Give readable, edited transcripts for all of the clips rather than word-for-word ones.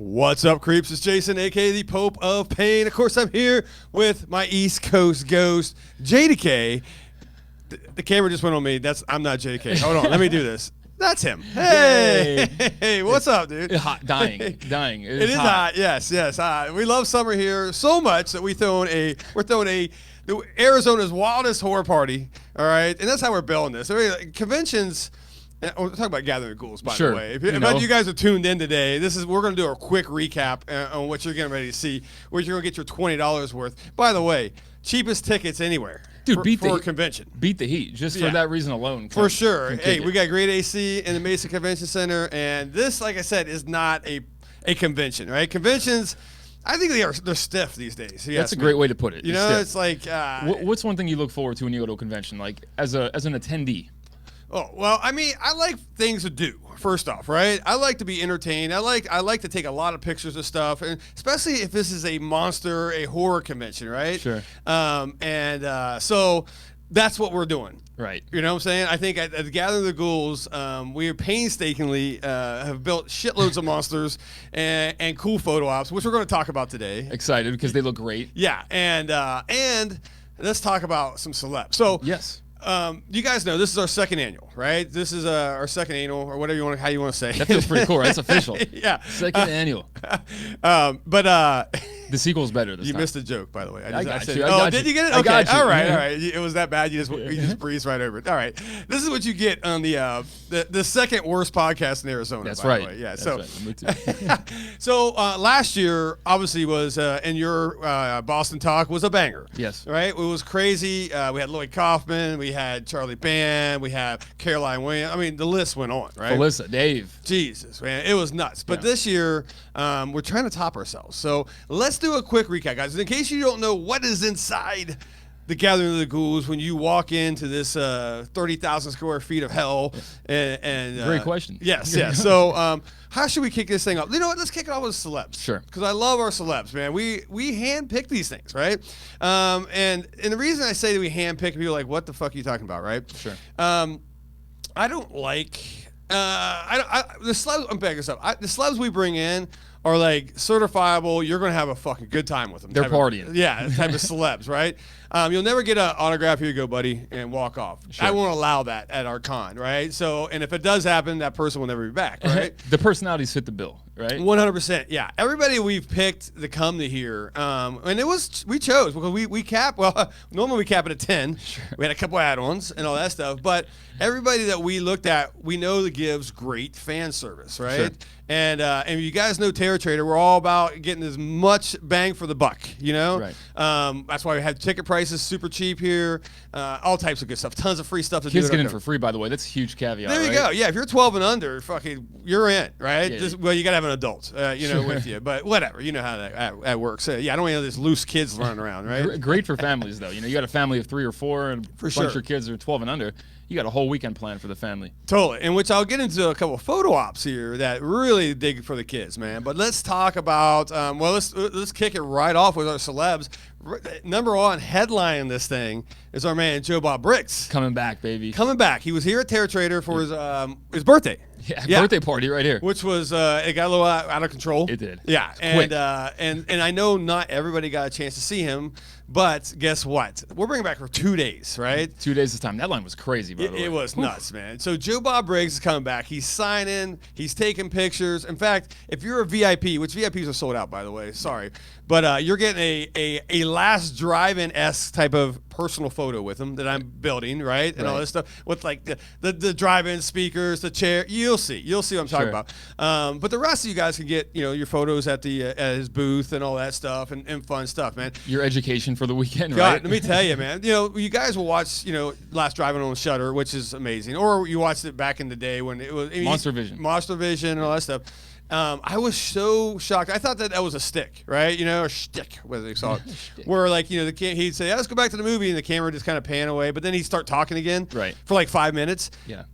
What's up, creeps? It's Jason, a.k.a. the Pope of Pain. Of course, I'm here with my East Coast ghost, JDK. The camera just went on me. I'm not JDK. Hold on. Let me do this. That's him. Hey. Hey, what's up, dude? Hot, dying. It is hot. Yes. We love summer here so much that we're throwing the Arizona's wildest horror party, all right? And that's how we're building this. Conventions... We're talking about Gathering the Ghouls, by the way. If you guys are tuned in today, we're going to do a quick recap on what you're getting ready to see, where you're going to get your $20 worth. By the way, cheapest tickets anywhere. Dude, for a convention. Beat the heat, just for that reason alone. For sure. Hey, we got great AC in the Mesa Convention Center, and this, like I said, is not a convention, right? Conventions, I think they're stiff these days. That's a great way to put it. You know, it's like... what's one thing you look forward to when you go to a convention, like as an attendee? Oh, well, I mean, I like things to do, first off, right? I like to be entertained. I like to take a lot of pictures of stuff, and especially if this is a horror convention, right? Sure. So that's what we're doing. Right. You know what I'm saying? I think at the Gathering of the Ghouls, we painstakingly have built shitloads of monsters and cool photo ops, which we're going to talk about today. Excited because they look great. Yeah, and let's talk about some celebs. So yes. You guys know this is our second annual, right? This is our second annual, or whatever how you want to say. That feels pretty cool, right? That's official. Yeah. Second annual. But the sequel's better this time. You missed a joke, by the way. I got you. Did you get it? Okay. I got you. All right. It was that bad. You just breezed right over it. All right. This is what you get on the second worst podcast in Arizona. That's by right. The way. Yeah. That's right. So last year, obviously, was in your Boston talk was a banger. Yes. Right. It was crazy. We had Lloyd Kaufman. We had Charlie Band. We had Caroline Williams. I mean, the list went on. Right. Melissa, Dave. Jesus, man, it was nuts. But this year, we're trying to top ourselves. So let's do a quick recap, guys. In case you don't know what is inside the Gathering of the Ghouls when you walk into this 30,000 square feet of hell. And great question. Yes. So how should we kick this thing up? You know what? Let's kick it off with celebs. Sure. Because I love our celebs, man. We handpick these things, right? And the reason I say that we handpick, people are like, what the fuck are you talking about, right? Sure. I don't like... the celebs. I'm backing this up. The celebs we bring in are like certifiable. You're going to have a fucking good time with them. They're partying. Type of celebs, right? You'll never get an autograph. Here you go, buddy, and walk off. Sure. I won't allow that at our con, right? So, and if it does happen, that person will never be back, right? The personalities fit the bill, right? 100%. Yeah. Everybody we've picked to come to here, and we chose because we cap. Well, normally we cap it at 10. Sure. We had a couple add-ons and all that stuff, but everybody that we looked at, we know that gives great fan service, right? Sure. And you guys know Terror Trader. We're all about getting as much bang for the buck, you know? Right. That's why we have ticket prices super cheap here. All types of good stuff. Tons of free stuff to do. Kids get in for free, by the way. That's a huge caveat. There you go. Yeah, if you're 12 and under, you're in, right? Yeah. Well, you got to have an adult, with you. But whatever. You know how that works. I don't want these loose kids running around, right? Great for families, though. You got a family of 3 or 4 and a bunch of kids are 12 and under. You got a whole weekend planned for the family. Totally. In which I'll get into a couple of photo ops here that really dig for the kids, man. But let's talk about, let's kick it right off with our celebs. Number one headline in this thing is our man, Bob Briggs. Coming back, baby. Coming back. He was here at Terror Trader for his birthday. Yeah, birthday party right here. Which was, it got a little out of control. It did. Yeah. And I know not everybody got a chance to see him, but guess what? We're bringing back for 2 days, right? 2 days this time. That line was crazy, by the way. It was nuts, man. So Bob Briggs is coming back. He's signing. He's taking pictures. In fact, if you're a VIP, which VIPs are sold out, by the way, sorry, but you're getting a last drive-in-esque type of personal photo with him that I'm building, right? And all this stuff with like the drive-in speakers, the chair. You'll see what I'm talking about. But the rest of you guys can get your photos at his booth and all that stuff and fun stuff, man. Your education for the weekend, God, right? Let me tell you, man. You guys will watch Last Drive-In on Shudder, which is amazing, or you watched it back in the day when it was Monster Vision and all that stuff. I was so shocked. I thought that was a stick, right? Or shtick, whether they call it. Where he'd say, let's go back to the movie, and the camera just kind of pan away, but then he'd start talking again for like 5 minutes. Yeah.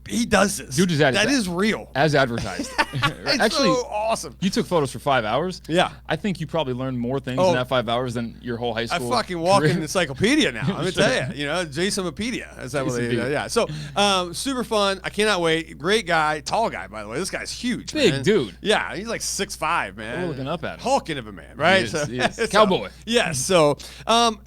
he does this. Dude, that is real. As advertised. It's Actually, so awesome. You took photos for 5 hours. Yeah. I think you probably learned more things in that 5 hours than your whole high school. I fucking walk career. in encyclopedia now. Let me tell you. Jasonopedia. Is that what they? Yeah. So super fun. I cannot wait. Great guy, tall guy by the way. This guy's huge. Big man. dude. Yeah, he's like 6'5", man. We're looking up at him. Hulking of a man, right? He is. Cowboy. Yes. So,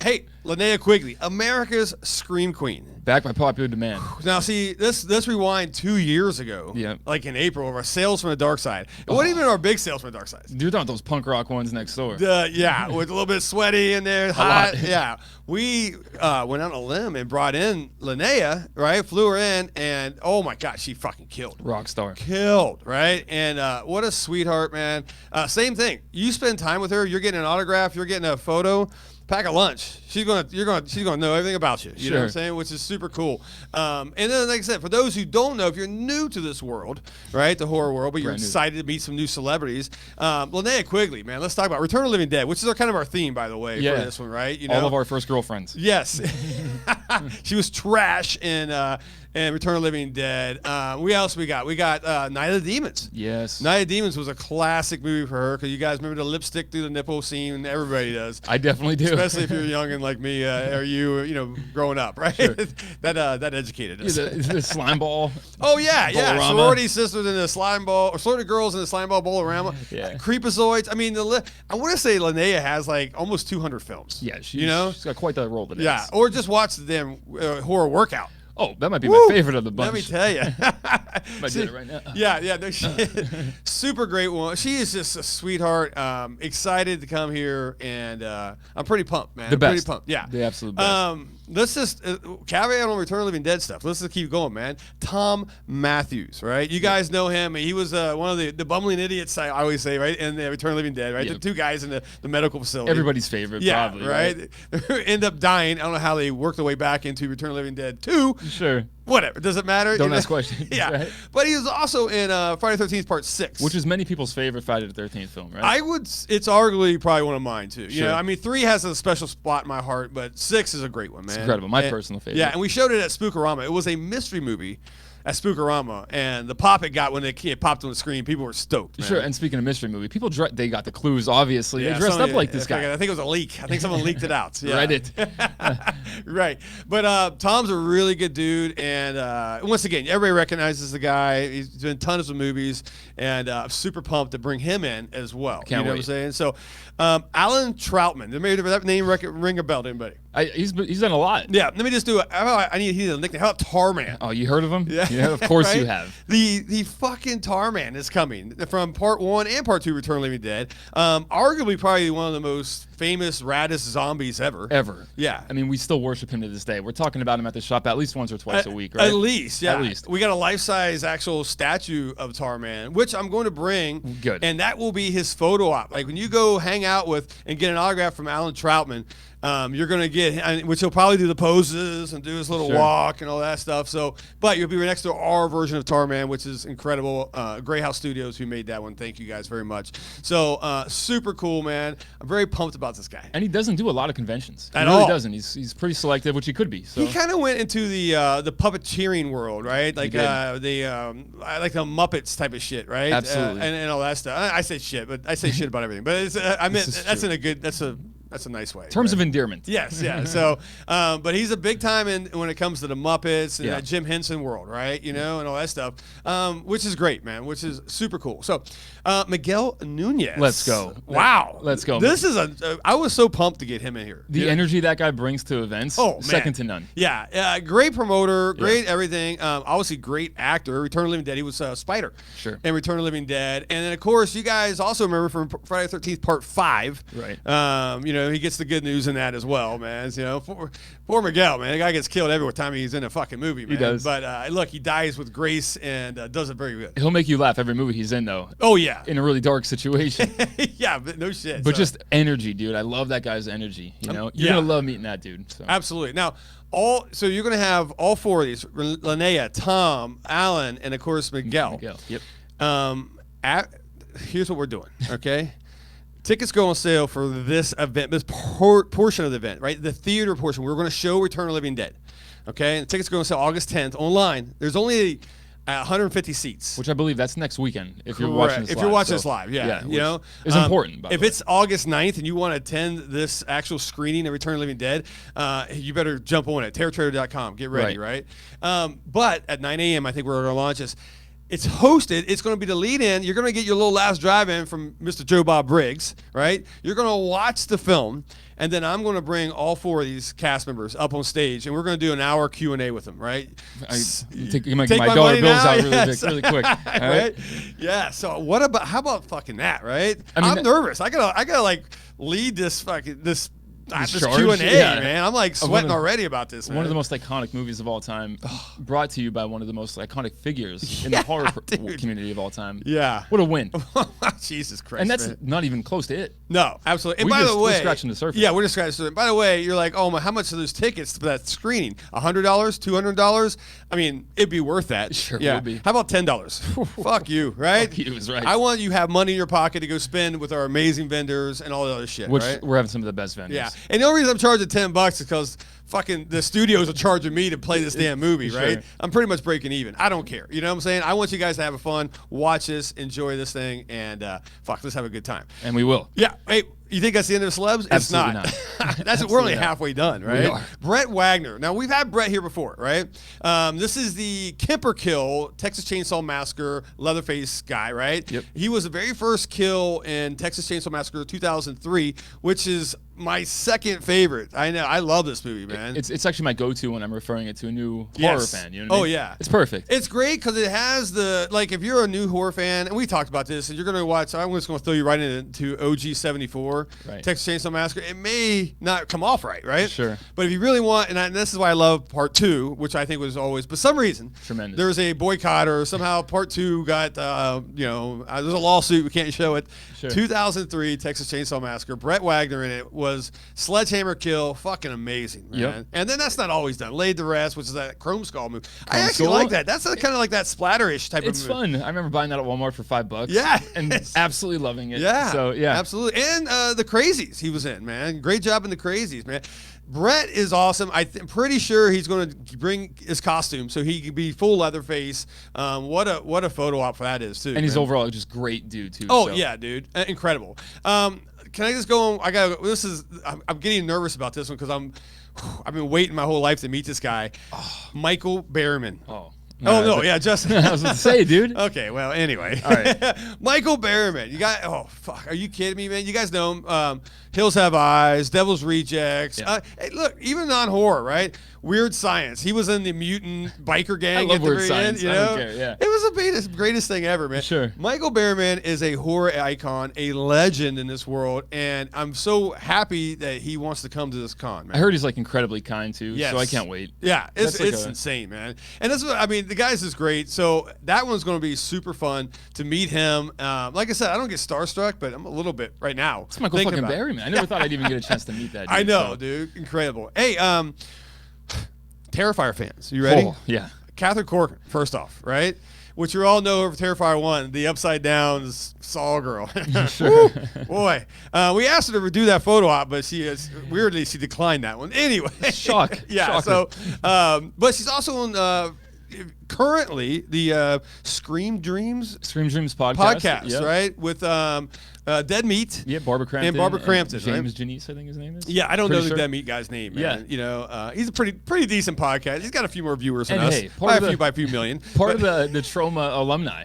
hey, Lana Quigley, America's Scream Queen. Back by popular demand. Now, see, this rewind 2 years ago, like in April, of our Sales from the Dark Side. It wasn't even our big Sales from the Dark Side. You're talking about those punk rock ones next door. Yeah, with a little bit sweaty in there, hot. Yeah, we went on a limb and brought in Linnea, right? Flew her in, and oh my God, she fucking killed. Rock star. Killed, right? And what a sweetheart, man. Same thing. You spend time with her, you're getting an autograph, you're getting a photo. Pack a lunch. She's gonna know everything about you. You know what I'm saying? Which is super cool. And then, like I said, for those who don't know, if you're new to this world, right, the horror world, but you're excited to meet some new celebrities, Lana Quigley, man. Let's talk about Return of the Living Dead, which is kind of our theme, by the way, for this one, right? You know, all of our first girlfriends. Yes, she was trash in Return of the Living Dead. We got Night of the Demons. Yes, Night of the Demons was a classic movie for her because you guys remember the lipstick through the nipple scene. Everybody does. I definitely do. Especially if you're young and like me, or you growing up, right? Sure. that educated us. The slime ball. Oh yeah. Bowl-orama. Sorority sisters in the slime ball, or sorority girls in the slime ball bowl-orama. Yeah. Creepazoids. I mean, I want to say Linnea has like almost 200 films. Yeah, she's got quite the role today. Yeah, or just watch the damn horror workout. Oh, that might be my favorite of the bunch. Let me tell you. Might do it right now. Yeah, no shit. Super great one. She is just a sweetheart. Excited to come here, and I'm pretty pumped, man. The best. Pretty pumped. Yeah. The absolute best. Let's just caveat on Return of the Living Dead stuff. Let's just keep going, man. Tom Matthews, right? You guys know him. He was one of the bumbling idiots, I always say, right? In the Return of the Living Dead, right? The two guys in the medical facility. Everybody's favorite, probably. Right? End up dying. I don't know how they worked their way back into Return of the Living Dead 2. Sure. Whatever. Does it matter? Don't ask questions. Yeah. Right? But he was also in Friday the 13th Part 6. Which is many people's favorite Friday the 13th film, right? It's arguably probably one of mine, too. Sure. You know, I mean, 3 has a special spot in my heart, but 6 is a great one, man. It's incredible. My personal favorite. Yeah, and we showed it at Spookorama. It was a mystery movie at Spookorama, and the pop it got when it popped on the screen, people were stoked, man. Sure, and speaking of mystery movie, people, they got the clues, obviously. They dressed up like this guy. I think it was a leak. I think someone leaked it out. Yeah. Reddit. Right. But Tom's a really good dude, and once again, everybody recognizes the guy. He's done tons of movies, and I'm super pumped to bring him in as well. Can't know wait. what I'm saying? So, Alan Troutman. Did that name ring a bell to anybody? He's done a lot. Yeah. Let me just do it. I need a nickname. How about Tarman? Oh, you heard of him? Yeah. Of course Right? you have. The fucking Tarman is coming from Part 1 and Part 2 Return of the Living Dead. Arguably probably one of the most famous, raddest zombies ever. Yeah. I mean, we still worship him to this day. We're talking about him at the shop at least once or twice a week, right? At least, yeah. At least. We got a life-size actual statue of Tarman, which I'm going to bring. Good. And that will be his photo op. Like when you go hang out with and get an autograph from Alan Troutman, you're going to get, which he'll probably do the poses and do his little walk and all that stuff. So, but you'll be right next to our version of Tarman, which is incredible. Grey House Studios, who made that one. Thank you guys very much. So, super cool, man. I'm very pumped about this guy. And he doesn't do a lot of conventions. At he really all. doesn't. He's pretty selective, which he could be. So. He kind of went into the puppeteering world, right? Like I like the Muppets type of shit, right? Absolutely. And all that stuff. I say shit, but I say shit about everything. But it's, I meant that's in a good. That's a nice way. Terms of endearment. Yes, yeah. So, but he's a big time when it comes to the Muppets and that Jim Henson world, right? You know, and all that stuff, which is great, man. Which is super cool. So, Miguel Nunes. Let's go. Wow. Let's go. This is I was so pumped to get him in here. The energy that guy brings to events, second to none. Yeah, great promoter, great everything. Obviously, great actor. Return of the Living Dead. He was Spider. Sure. And Return of the Living Dead, and then of course you guys also remember from Friday the 13th Part 5. Right. You know, he gets the good news in that as well, man. You know, poor Miguel, man. The guy gets killed every time he's in a fucking movie, man. He does. But look, he dies with grace and does it very good. He'll make you laugh every movie he's in, though. Oh yeah. In a really dark situation. Yeah, but no shit. But just energy, dude. I love that guy's energy. You know, you're gonna love meeting that dude. So. Absolutely. Now, so you're gonna have all four of these: Linnea, Tom, Alan, and of course Miguel. Yep. Here's what we're doing. Okay. Tickets go on sale for this event, this portion of the event, right? The theater portion. We're going to show Return of the Living Dead. Okay. And the tickets go on sale August 10th online. There's only at 150 seats. Which I believe that's next weekend if you're Correct. watching this if live. you're watching this live, yeah. You know, it's important. If it's August 9th and you want to attend this actual screening of Return of the Living Dead, you better jump on it. TerrorTrader.com. Get ready, right? But at 9 a.m., I think we're going to launch this. It's hosted. It's going to be the lead-in. You're going to get your little last drive-in from Mr. Joe Bob Briggs, right? You're going to watch the film, and then I'm going to bring all 4 of these cast members up on stage, and we're going to do an hour Q&A with them, right? Take my dollar bills out really quick, right? Yeah. So how about fucking that, right? I'm nervous. I gotta like lead this Q&A, man. I'm like sweating already about this, man. One of the most iconic movies of all time, brought to you by one of the most iconic figures in the horror community of all time. Yeah. What a win. Jesus Christ. And that's man. not even close to it. No, absolutely. And by the way, we're scratching the surface. Yeah, we're just scratching the surface. By the way, you're like, oh, how much are those tickets for that screening? $100, $200? I mean, it'd be worth that. Sure would be. How about $10? Fuck you, right? Fuck you is right. I want you to have money in your pocket to go spend with our amazing vendors and all the other shit, Which right? we're having some of the best vendors. Yeah. And the only reason I'm charging $10 is because fucking the studios are charging me to play this damn movie, right? Sure. I'm pretty much breaking even. I don't care. You know what I'm saying? I want you guys to have fun, watch this, enjoy this thing, and let's have a good time. And we will. Yeah. Hey, you think that's the end of the celebs? Absolutely It's not. We're only halfway done, right? We are. Brett Wagner. Now, we've had Brett here before, right? This is the Kemper kill, Texas Chainsaw Massacre, Leatherface guy, right? Yep. He was the very first kill in Texas Chainsaw Massacre 2003, which is my second favorite. I know. I love this movie, man. It's actually my go-to when I'm referring it to a new horror fan. You know what I mean? Yeah. It's perfect. It's great because it has if you're a new horror fan, and we talked about this, and you're going to watch, I'm just going to throw you right into OG 74, right. Texas Chainsaw Massacre. It may not come off right? Sure. But if you really want, and this is why I love part 2, which I think was always, for some reason, tremendous. There's a boycott or somehow part 2 got, there's a lawsuit, we can't show it. Sure. 2003 Texas Chainsaw Massacre. Brett Wagner in it was sledgehammer kill, fucking amazing, man. Yep. And then that's not always done. Laid to Rest, which is that Chrome Skull movie. I actually Skull? like that. That's kind of like that splatter-ish type of movie. It's fun. I remember buying that at Walmart for $5. Yeah. And absolutely loving it. Yeah. So, yeah. Absolutely. And The Crazies he was in, man. Great job in The Crazies, man. Brett is awesome. I'm pretty sure he's going to bring his costume so he can be full Leatherface. What a photo op for that is, too. And he's man. overall just great dude, too. Oh, yeah, dude. Incredible. Can I just go on? I'm getting nervous about this one because I've been waiting my whole life to meet this guy. Michael Berryman. Justin. I was going to say, dude. Okay, well, anyway. All right. Michael Berryman. Are you kidding me, man? You guys know him. Hills Have Eyes, Devil's Rejects. Yeah. Hey, look, even non-horror, right? Weird Science. He was in the mutant biker gang I love at the Weird very Science. end. I don't care, yeah. It was the greatest thing ever, man. Sure. Michael Berryman is a horror icon, a legend in this world, and I'm so happy that he wants to come to this con, man. I heard he's like incrably kind too, Yes. so I can't wait. Yeah, it's Like insane, man. And that's what the guy's is great. So that one's going to be super fun to meet him. Like I said, I don't get starstruck, but I'm a little bit right now. It's Michael fucking Berryman. I never thought I'd even get a chance to meet that dude. I know, dude. Incredible. Hey, Terrifier fans, you ready? Oh, yeah. Catherine Corcoran, first off, right? Which you all know over Terrifier 1, the upside down Saw girl. Sure. Woo, boy. We asked her to do that photo op, but she declined that one. Anyway. Shock. Yeah. Shocker. So, but she's also on currently the Scream Dreams podcast, yep. Right? With Dead Meat. Yeah, Barbara Crampton. And Barbara Crampton, James Janice, I think his name is. Yeah, I don't know sure. the Dead Meat guy's name, man. Yeah. He's a pretty decent podcast. He's got a few more viewers than and us. Hey, by a few million. Part of the Trauma alumni.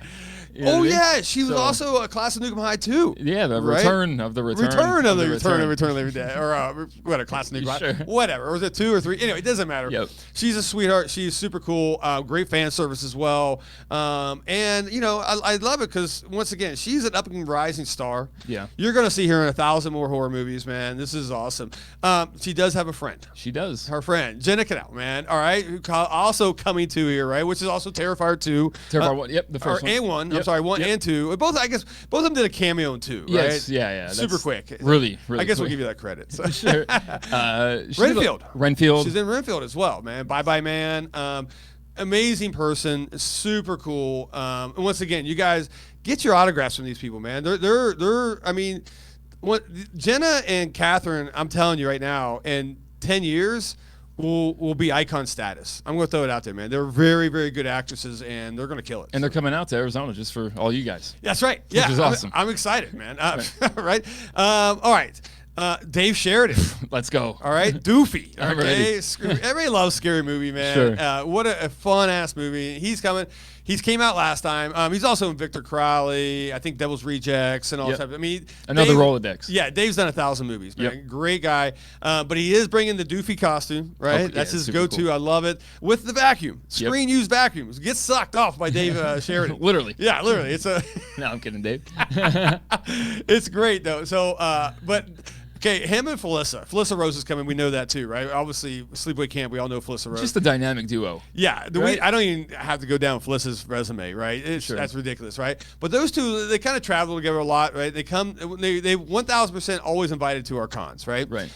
You know yeah, she was also a class of Nukem High too. Yeah, the right? return of the return. Return of Living Dead. Or what, a class of Nukem Sure. High. Whatever. Or was it 2 or 3? Anyway, it doesn't matter. Yep. She's a sweetheart. She's super cool. Great fan service as well. And, I love it because, once again, she's an up and rising star. Yeah. You're going to see her in 1,000 more horror movies, man. This is awesome. She does have a friend. She does. Her friend, Jenna Canal, man. All right. Who also coming to here, right? Which is also Terrifier 2. Terrifier 1. Yep, the first one. And 1. Yep. I'm sorry, 1 and 2. Both of them did a cameo in 2, right? Yes, yeah. Super quick. Really I guess quick. we'll give you that credit. So. Sure. Renfield. She's in Renfield as well, man. Bye Bye Man. Amazing person. Super cool. And once again, you guys get your autographs from these people, man. Jenna and Catherine, I'm telling you right now, in 10 years, will be icon status. I'm going to throw it out there, man. They're very, very good actresses, and they're going to kill it. And they're coming out to Arizona just for all you guys. That's right. Yeah, which is awesome. I'm excited, man. Right. All right. Dave Sheridan. Let's go. All right. Doofy. I'm Okay. Everybody loves Scary Movie, man. Sure. What a fun ass movie. He's coming. He's came out last time. He's also in Victor Crowley, I think Devil's Rejects and all that stuff. I mean, another Rolodex. Yeah, Dave's done 1,000 movies, man. Yep. Great guy. But he is bringing the Doofy costume, right? Okay, That's his super go-to. cool. I love it. With the vacuum. Screen-used vacuums. Gets sucked off by Dave Sheridan. Literally. Yeah, literally. It's a. No, I'm kidding, Dave. It's great, though. So, but. Okay, him and Felissa. Felissa Rose is coming. We know that too, right? Obviously, Sleepaway Camp. We all know Felissa Rose. Just a dynamic duo. Yeah, right? I don't even have to go down Felissa's resume, right? That's ridiculous, right? But those two, they kind of travel together a lot, right? They 1,000% always invited to our cons, right? Right.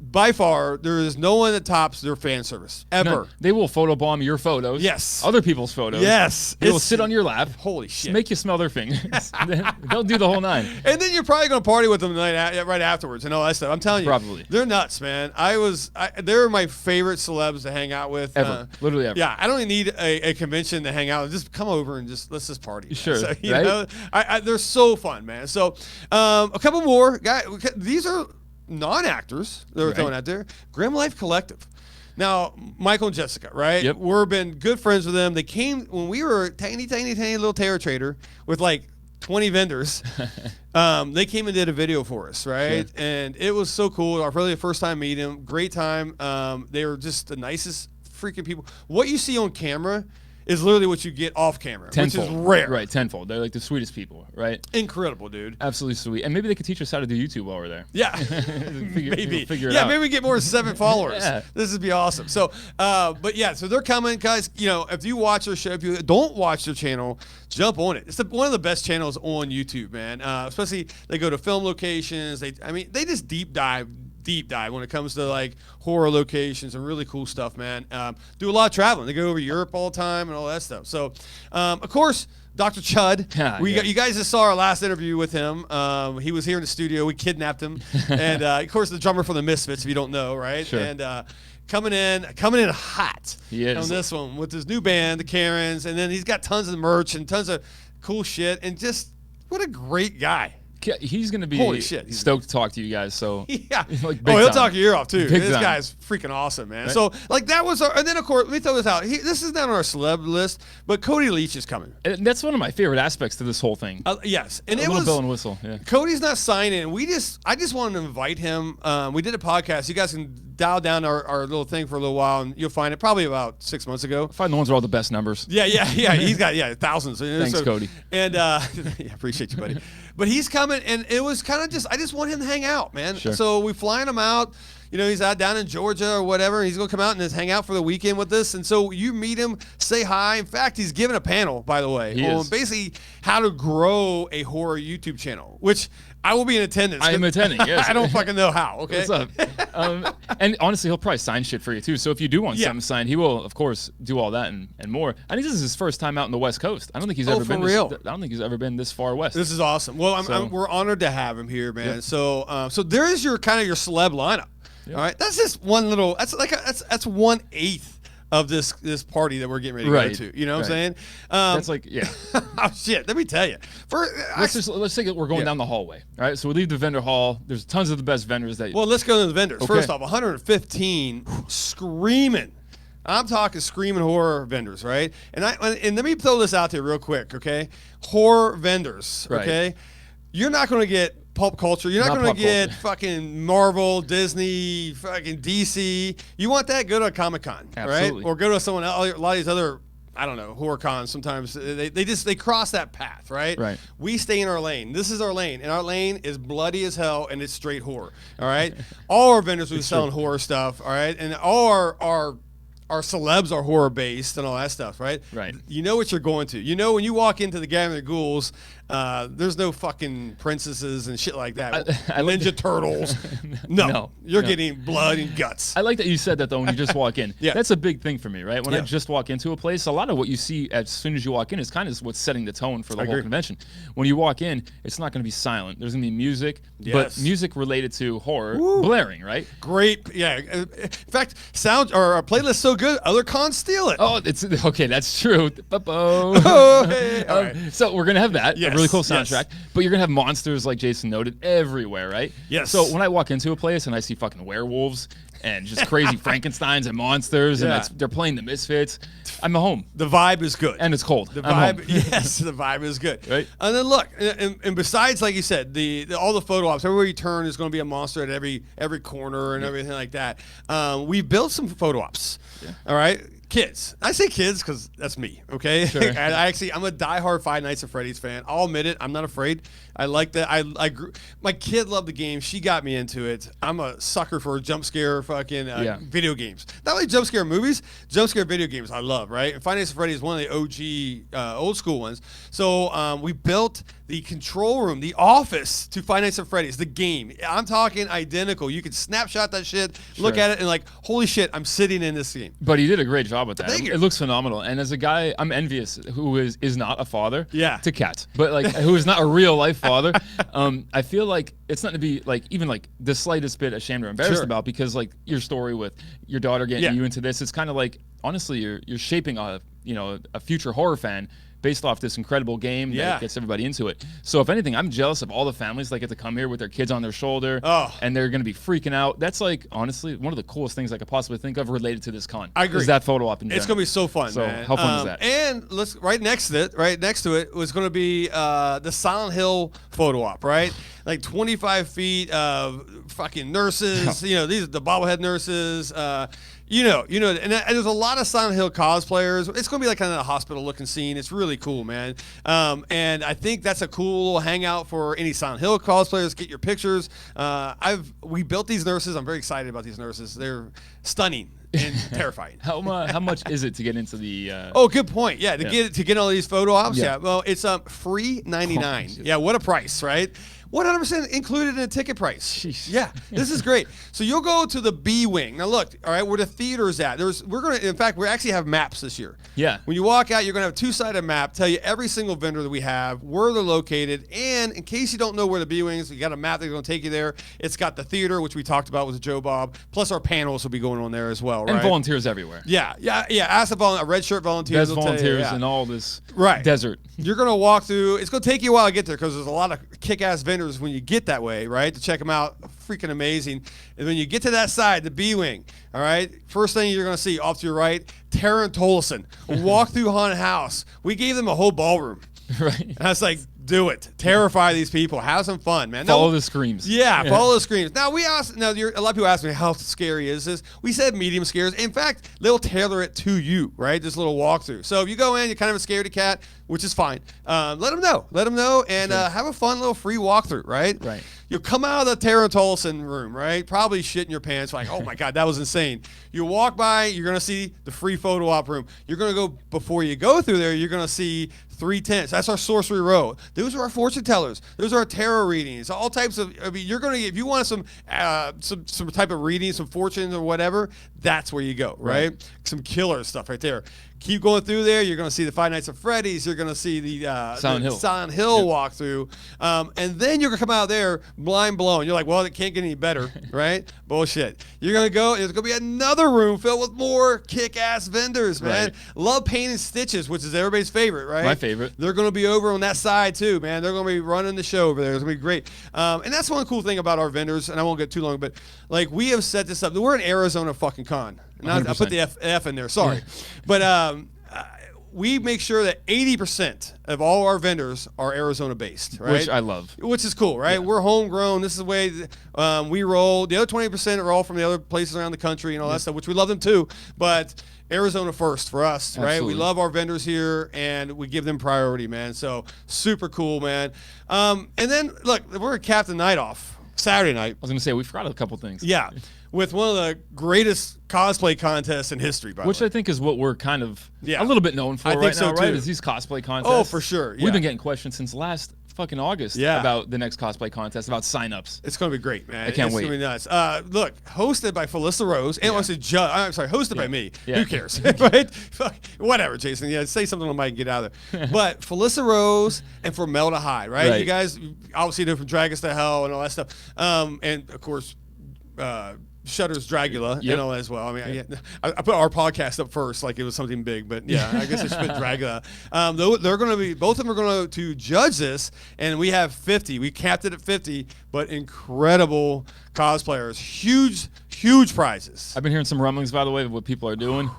By far, there is no one that tops their fan service ever. No, they will photobomb your photos. Yes. Other people's photos. Yes. They will sit on your lap. Holy shit. Make you smell their fingers. They'll do the whole nine. And then you're probably going to party with them right afterwards and all that stuff. I'm telling you. Probably. They're nuts, man. They're my favorite celebs to hang out with. Ever. Literally ever. Yeah, I don't even need a convention to hang out. Just come over and let's just party. Man. Sure. So, you right? know, they're so fun, man. So a couple more. Guys, these are non-actors that we're throwing out there. Grim Life Collective. Now, Michael and Jessica, right? Yep. We've been good friends with them. They came when we were a tiny little terror trader with like 20 vendors. They came and did a video for us, right? Sure. And it was so cool. Our really first time meeting them. Great time. They were just the nicest freaking people. What you see on camera is literally what you get off camera, Tenfold. which is rare. Right, tenfold. They're like the sweetest people, right? Incredible, dude. Absolutely sweet. And maybe they could teach us how to do YouTube while we're there. Yeah. Figure it Yeah, out. maybe we get more than 7 followers. Yeah. This would be awesome. So, but yeah, so they're coming, guys. You know, if you watch their show, if you don't watch their channel, jump on it. It's one of the best channels on YouTube, man. Especially they go to film locations. They just deep dive when it comes to like horror locations and really cool stuff, man. Do a lot of traveling. They go over Europe all the time and all that stuff. So, of course, Dr. Chud. You guys just saw our last interview with him. He was here in the studio. We kidnapped him, and of course, the drummer for the Misfits, if you don't know, right? Sure. And coming in hot. He is. On this one with his new band, the Karens, and then he's got tons of merch and tons of cool shit, and just what a great guy. He's going to be stoked to talk to you guys. So yeah. Like he'll talk your ear off too. Big This time. guy's freaking awesome, man. Right. So like that was and then of course, let me throw this out. This is not on our celeb list, but Cody Leach is coming. And that's one of my favorite aspects to this whole thing. Yes. And a it little was bell and whistle. Yeah. Cody's not signing. I just wanted to invite him. We did a podcast. You guys can dial down our little thing for a little while, and you'll find it probably about 6 months ago. Find the ones with all the best numbers. Yeah. He's got thousands. Thanks, Cody. And yeah, appreciate you, buddy. But he's coming, and it was kind of I just want him to hang out, man. Sure. So we flying him out. You know, he's out down in Georgia or whatever. He's going to come out and just hang out for the weekend with us. And so you meet him, say hi. In fact, he's giving a panel, by the way, on basically how to grow a horror YouTube channel, which I will be in attendance. I am attending, yes. I don't fucking know how, okay? What's up? And honestly, he'll probably sign shit for you, too. So if you do want something signed, he will, of course, do all that and more. I think this is his first time out in the West Coast. I don't think he's ever been real? I don't think he's ever been this far west. This is awesome. Well, we're honored to have him here, man. Yep. So there is your kind of your celeb lineup. Yep. All right, that's just one little. That's 1/8 of this party that we're getting ready to go to. You know what I'm saying? That's like oh shit! Let me tell you. Let's take it. We're going down the hallway. All right, so we leave the vendor hall. There's tons of the best vendors that. Well, let's go to the vendors. Okay. First off, 115 screaming. I'm talking screaming horror vendors, right? And let me throw this out there real quick, okay? Horror vendors, okay? Right. You're not going to get pulp culture. You're not going to get fucking Marvel, Disney, fucking DC. You want that? Go to a Comic-Con, right? Or go to someone else. A lot of these other, I don't know, horror cons. Sometimes they cross that path, right? Right. We stay in our lane. This is our lane, and our lane is bloody as hell, and it's straight horror. All right. All our vendors will be selling horror stuff. All right, and all our celebs are horror based and all that stuff, right? Right. You know what you're going to. You know when you walk into the Gathering of the Ghouls, There's no fucking princesses and shit like that. I like Ninja Turtles. No, you're getting blood and guts. I like that you said that though when you just walk in. Yeah. That's a big thing for me, right? When I just walk into a place, a lot of what you see as soon as you walk in is kind of what's setting the tone for the whole convention. When you walk in, it's not going to be silent. There's going to be music, but music related to horror, blaring, right? Great, yeah. In fact, sound or a playlist so good, other cons steal it. Oh, it's okay. That's true. Oh, hey, all right. So we're gonna have that, a really cool soundtrack. But you're gonna have monsters, like Jason noted, everywhere, right? Yes. So when I walk into a place and I see fucking werewolves and just crazy Frankensteins and monsters, and they're playing the Misfits, I'm home. The vibe is good, and it's cold. The vibe, yes, the vibe is good. Right. And then look, and besides, like you said, all the photo ops, everywhere you turn, is going to be a monster at every corner and everything like that. We built some photo ops. Yeah. All right. Kids. I say kids because that's me, okay? Sure. I'm a diehard Five Nights at Freddy's fan. I'll admit it. I'm not afraid. I like that. My kid loved the game. She got me into it. I'm a sucker for jump scare fucking video games. Not only jump scare movies, jump scare video games I love, right? And Five Nights at Freddy's is one of the OG old school ones. So we built the control room, the office to Five Nights at Freddy's, the game. I'm talking identical. You can snapshot that shit, look at it, and like, holy shit, I'm sitting in this game. But he did a great job with that. Thank you. It looks phenomenal. And as a guy, I'm envious who is not a father to cats, but like who is not a real life father. I feel like it's not to be like even like the slightest bit ashamed or embarrassed about, because like your story with your daughter getting you into this, it's kind of like honestly you're shaping a future horror fan based off this incredible game that gets everybody into it. So if anything, I'm jealous of all the families that get to come here with their kids on their shoulder, and they're going to be freaking out. That's like, honestly, one of the coolest things I could possibly think of related to this con. I agree. Is that photo op in general. It's going to be so fun, so man. How fun is that? And right next to it was going to be the Silent Hill photo op, right? Like 25 feet of fucking nurses. These are the bobblehead nurses. And there's a lot of Silent Hill cosplayers. It's going to be like kind of a hospital-looking scene. It's really cool, man. And I think that's a cool little hangout for any Silent Hill cosplayers. Get your pictures. We built these nurses. I'm very excited about these nurses. They're stunning and terrifying. How much is it to get into the? Good point. Yeah, to get all these photo ops. Yeah. Well, it's free $99. Yeah, what a price, right? 100% included in a ticket price. Jeez. Yeah, this is great. So you'll go to the B wing. Now look, all right, where the theater's at. We actually have maps this year. Yeah. When you walk out, you're gonna have a two-sided map, tell you every single vendor that we have, where they're located, and in case you don't know where the B wing is, you got a map that's gonna take you there. It's got the theater, which we talked about with Joe Bob, plus our panels will be going on there as well, right? And volunteers everywhere. Yeah. Ask a red shirt volunteers. There's volunteers in all this desert. You're gonna walk through. It's gonna take you a while to get there because there's a lot of kick-ass vendors when you get that way, right? To check them out, freaking amazing. And when you get to that side, the B wing, all right. First thing you're gonna see off to your right, Tara and Tolleson walk through haunted house. We gave them a whole ballroom, right? And I was like, do it, terrify these people, have some fun, man. Follow the screams. Yeah, follow the screams. Now a lot of people ask me how scary is this. We said medium scares. In fact, they'll tailor it to you, right? This little walkthrough. So if you go in, you're kind of a scaredy cat, which is fine. Let them know, and have a fun little free walkthrough, right? Right. You'll come out of the Tara Tolleson room, right? Probably shit in your pants, like, oh my God, that was insane. You walk by, you're gonna see the free photo op room. You're gonna go, before you go through there, you're gonna see 3 tents. That's our sorcery row. Those are our fortune tellers. Those are our tarot readings. All types of. I mean, you're gonna, if you want some type of reading, some fortunes or whatever, that's where you go, right? Some killer stuff right there. Keep going through there. You're going to see the Five Nights at Freddy's. You're going to see the Silent Hill walkthrough. And then you're going to come out there blind blown. You're like, well, it can't get any better, right? Bullshit. You're going to go, there's going to be another room filled with more kick-ass vendors, man. Right. Love Paint and Stitches, which is everybody's favorite, right? My favorite. They're going to be over on that side, too, man. They're going to be running the show over there. It's going to be great. And that's one cool thing about our vendors, and I won't get too long, but, like, we have set this up. We're in Arizona fucking con. I put the F in there, sorry. But we make sure that 80% of all our vendors are Arizona-based, right? Which I love. Which is cool, right? Yeah. We're homegrown. This is the way we roll. The other 20% are all from the other places around the country and all that stuff, which we love them too. But Arizona first for us, Absolutely. right? We love our vendors here, and we give them priority, man. So super cool, man. And then, look, we're at Captain Night Off Saturday night. I was going to say, we forgot a couple things. Yeah. With one of the greatest cosplay contests in history, by the way. Which I think is what we're kind of a little bit known for right now, right? Is these cosplay contests. Oh, for sure. Yeah. We've been getting questions since last fucking August about the next cosplay contest, about signups. It's going to be great, man. I can't wait. It's going to be nuts. Look, hosted by Felissa Rose, and I'm sorry, hosted by me. Who cares? Right? Whatever, Jason. Yeah, say something on the mic and get out of there. But Felissa Rose and Formelda High, right? You guys obviously know from Drag Us to Hell and all that stuff. And, of course, Shudder's Dragula and all that as well. I mean, I put our podcast up first like it was something big, but yeah, I guess I should put Dragula. They're going to be, both of them are going to judge this, and we have 50. We capped it at 50, but incredible cosplayers. Huge prizes. I've been hearing some rumblings, by the way, of what people are doing.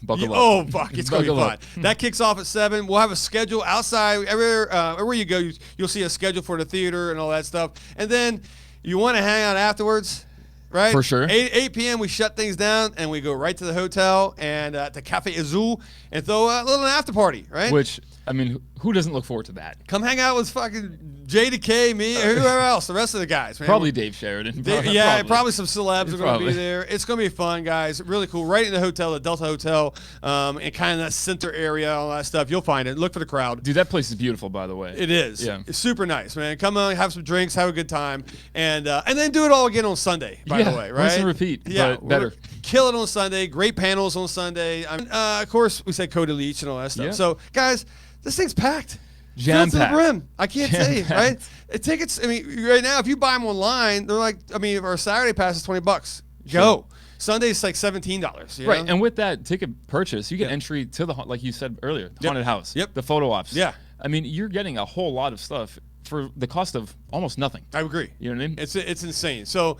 Buckle up. Oh, fuck. It's going to be fun. That kicks off at 7. We'll have a schedule outside. Everywhere you go, you'll see a schedule for the theater and all that stuff. And then you want to hang out afterwards. Right? For sure. 8 p.m. we shut things down and we go right to the hotel and to Cafe Azul and throw a little after party, right? Which, I mean, who doesn't look forward to that? Come hang out with fucking JDK, me, or whoever else, the rest of the guys, man. Probably Dave Sheridan. Probably some celebs are going to be there. It's going to be fun, guys. Really cool. Right in the hotel, the Delta Hotel, and kind of that center area, all that stuff. You'll find it. Look for the crowd. Dude, that place is beautiful, by the way. It is. Yeah. It's super nice, man. Come on, have some drinks, have a good time, and then do it all again on Sunday, by the way, right? Rinse and repeat, but better. Kill it on Sunday. Great panels on Sunday. Of course, we said Cody Leach and all that stuff. Yeah. So, guys, this thing's packed. Jam-packed. Filled to the brim. I can't say, right? Tickets, I mean, right now, if you buy them online, they're like, I mean, our Saturday pass is $20. Go. Sunday's like $17. You right, know? and with that ticket purchase, you get entry to the, like you said earlier, the haunted house. The photo ops. Yeah. I mean, you're getting a whole lot of stuff for the cost of almost nothing. I agree. You know what I mean? It's insane. So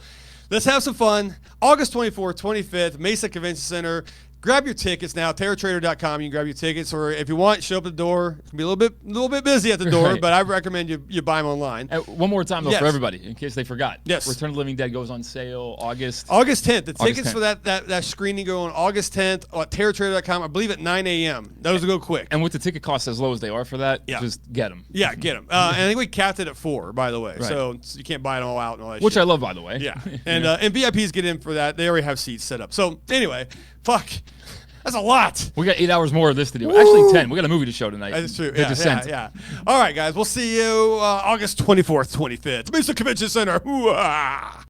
let's have some fun. August 24th, 25th, Mesa Convention Center. Grab your tickets now. TerraTrader.com. You can grab your tickets, or if you want, show up at the door. It can be a little bit busy at the door, but I recommend you buy them online. One more time though, for everybody, in case they forgot. Yes. Return of the Living Dead goes on sale August 10th. The tickets for that screening go on August 10th at TerraTrader.com. I believe at 9 a.m. Those will go quick. And with the ticket costs as low as they are for that, just get them. Yeah, get them. And I think we capped it at 4, by the way, so you can't buy it all out and all that. Which shit. I love, by the way. Yeah, and VIPs get in for that. They already have seats set up. So anyway, fuck. That's a lot. We got 8 hours more of this to do. Woo! Actually, 10. We got a movie to show tonight. That's true. The Descent. Yeah. All right, guys. We'll see you August 24th, 25th. Mesa Convention Center. Hoo-ah!